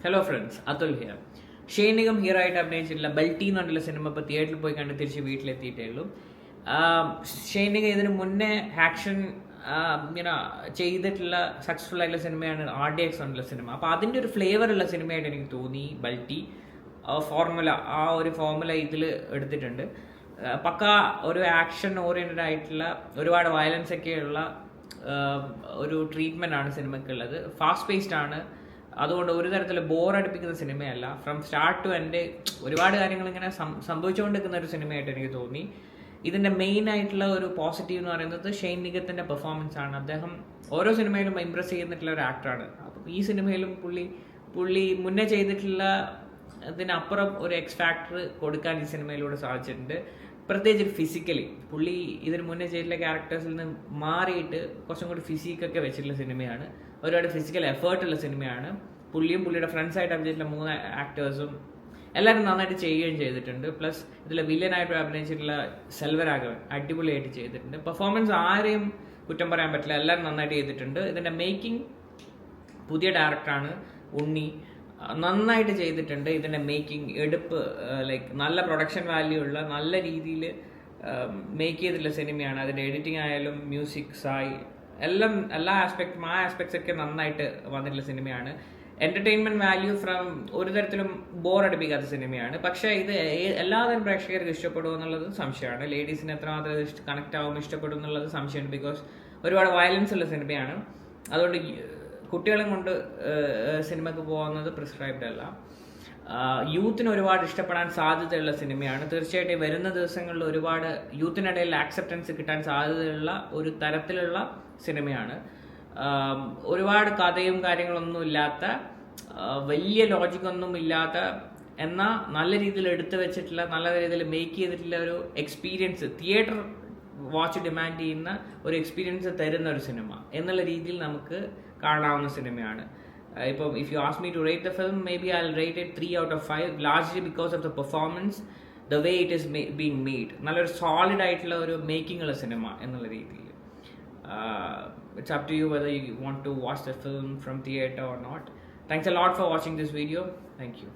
Hello friends, Atul here. ഷെയ്നികം hero ആയിട്ട് അഭിനയിച്ചിട്ടുള്ള ബൾട്ടി എന്ന് പറഞ്ഞിട്ടുള്ള സിനിമ ഇപ്പോൾ തിയേറ്ററിൽ പോയി കണ്ട് തിരിച്ച് വീട്ടിലെത്തിയിട്ടേ ഉള്ളൂ. ഷെയ്നികം ഇതിന് മുന്നേ ആക്ഷൻ ഇങ്ങനെ ചെയ്തിട്ടുള്ള സക്സസ്ഫുൾ ആയിട്ടുള്ള സിനിമയാണ് RDX എന്നുള്ള സിനിമ. അപ്പോൾ അതിൻ്റെ ഒരു ഫ്ലേവർ ഉള്ള സിനിമയായിട്ട് എനിക്ക് തോന്നി ബൾട്ടി. ഒരു ഫോർമുല ഇതിൽ എടുത്തിട്ടുണ്ട്. പക്ക ഒരു ആക്ഷൻ ഓറിയൻറ്റഡ് ആയിട്ടുള്ള ഒരുപാട് വയലൻസ് ഒക്കെയുള്ള ഒരു ട്രീറ്റ്മെൻ്റ് ആണ് സിനിമയ്ക്കുള്ളത്. ഫാസ്റ്റ് പേസ്ഡ് ആണ്. അതുകൊണ്ട് ഒരു തരത്തിൽ ബോറടിപ്പിക്കുന്ന സിനിമയല്ല. ഫ്രം സ്റ്റാർട്ട് ടു എൻഡ് ഒരുപാട് കാര്യങ്ങൾ ഇങ്ങനെ സംഭവിച്ചുകൊണ്ടിരിക്കുന്ന ഒരു സിനിമയായിട്ട് എനിക്ക് തോന്നി. ഇതിൻ്റെ മെയിൻ ആയിട്ടുള്ള ഒരു പോസിറ്റീവ് എന്ന് പറയുന്നത് ഷെയ്ൻ നിഗത്തിൻ്റെ പെർഫോമൻസ് ആണ്. അദ്ദേഹം ഓരോ സിനിമയിലും ഇംപ്രസ് ചെയ്യുന്നിട്ടുള്ള ഒരു ആക്ടറാണ്. അപ്പം ഈ സിനിമയിലും പുള്ളി മുന്നേ ചെയ്തിട്ടുള്ള ഇതിനപ്പുറം ഒരു എക്സ് ഫാക്ടർ കൊടുക്കാൻ ഈ സിനിമയിലൂടെ സാധിച്ചിട്ടുണ്ട്. പ്രത്യേകിച്ച് ഫിസിക്കലി പുള്ളി ഇതിന് മുന്നേ ചെയ്തിട്ടുള്ള ക്യാരക്ടേഴ്സിൽ നിന്ന് മാറിയിട്ട് കുറച്ചും കൂടി ഫിസിക്കൊക്കെ വെച്ചിട്ടുള്ള സിനിമയാണ്. ഒരുപാട് ഫിസിക്കൽ എഫേർട്ടുള്ള സിനിമയാണ്. പുള്ളിയും പുള്ളിയുടെ ഫ്രണ്ട്സായിട്ട് അഭിനയിച്ചിട്ടുള്ള 3 ആക്ടേഴ്സും എല്ലാവരും നന്നായിട്ട് ചെയ്യുകയും ചെയ്തിട്ടുണ്ട്. പ്ലസ് ഇതിൽ വില്ലനായിട്ട് അഭിനയിച്ചിട്ടുള്ള സെൽവരാഘവൻ അടിപൊളിയായിട്ട് ചെയ്തിട്ടുണ്ട്. പെർഫോമൻസ് ആരെയും കുറ്റം പറയാൻ പറ്റില്ല, എല്ലാവരും നന്നായിട്ട് ചെയ്തിട്ടുണ്ട്. ഇതിൻ്റെ മേക്കിംഗ് പുതിയ ഡയറക്ടറാണ് ഉണ്ണി, നന്നായിട്ട് ചെയ്തിട്ടുണ്ട്. ഇതിൻ്റെ മേക്കിംഗ് എടുപ്പ് നല്ല പ്രൊഡക്ഷൻ വാല്യൂ ഉള്ള നല്ല രീതിയിൽ മേക്ക് ചെയ്തിട്ടുള്ള സിനിമയാണ്. അതിൻ്റെ എഡിറ്റിംഗ് ആയാലും മ്യൂസിക്സായി എല്ലാ ആസ്പെക്ട്സ് ഒക്കെ നന്നായിട്ട് വന്നിട്ടുള്ള സിനിമയാണ്. എൻ്റർടൈൻമെൻറ്റ് വാല്യൂ ഫ്രം ഒരു തരത്തിലും ബോറടിപ്പിക്കാത്ത സിനിമയാണ്. പക്ഷേ ഇത് എല്ലാതരം പ്രേക്ഷകർക്ക് ഇഷ്ടപ്പെടും എന്നുള്ളത് സംശയമാണ്. ലേഡീസിന് എത്രമാത്രം ഇത് കണക്റ്റ് ആവും ഇഷ്ടപ്പെടും എന്നുള്ളത് സംശയമുണ്ട്. ബിക്കോസ് ഒരുപാട് വയലൻസ് ഉള്ള സിനിമയാണ്. അതുകൊണ്ട് കുട്ടികളും കൊണ്ട് സിനിമയ്ക്ക് പോകുന്നത് പ്രിസ്ക്രൈബ്ഡ് അല്ല. യൂത്തിന് ഒരുപാട് ഇഷ്ടപ്പെടാൻ സാധ്യതയുള്ള സിനിമയാണ്. തീർച്ചയായിട്ടും വരുന്ന ദിവസങ്ങളിൽ ഒരുപാട് യൂത്തിനിടയിൽ ആക്സെപ്റ്റൻസ് കിട്ടാൻ സാധ്യതയുള്ള ഒരു തരത്തിലുള്ള സിനിമയാണ്. ഒരുപാട് കഥയും കാര്യങ്ങളൊന്നും ഇല്ലാത്ത, വലിയ ലോജിക്കൊന്നും ഇല്ലാത്ത, എന്നാൽ നല്ല രീതിയിൽ എടുത്തു വെച്ചിട്ടുള്ള, നല്ല രീതിയിൽ മേക്ക് ചെയ്തിട്ടുള്ള ഒരു എക്സ്പീരിയൻസ്, തിയേറ്റർ വാച്ച് ഡിമാൻഡ് ചെയ്യുന്ന ഒരു എക്സ്പീരിയൻസ് തരുന്ന ഒരു സിനിമ എന്നുള്ള രീതിയിൽ നമുക്ക് കാണാവുന്ന സിനിമയാണ്. ഇപ്പം if you ask me to rate the film, maybe I will rate it 3 out of 5, largely because of the performance, the way it is being made. നല്ലൊരു സോളിഡ് ആയിട്ടുള്ള ഒരു മേക്കിംഗ് ഉള്ള സിനിമ എന്നുള്ള രീതിയിൽ. It's up to you whether you want to watch the film from theatre or not. Thanks a lot for watching this video. Thank you.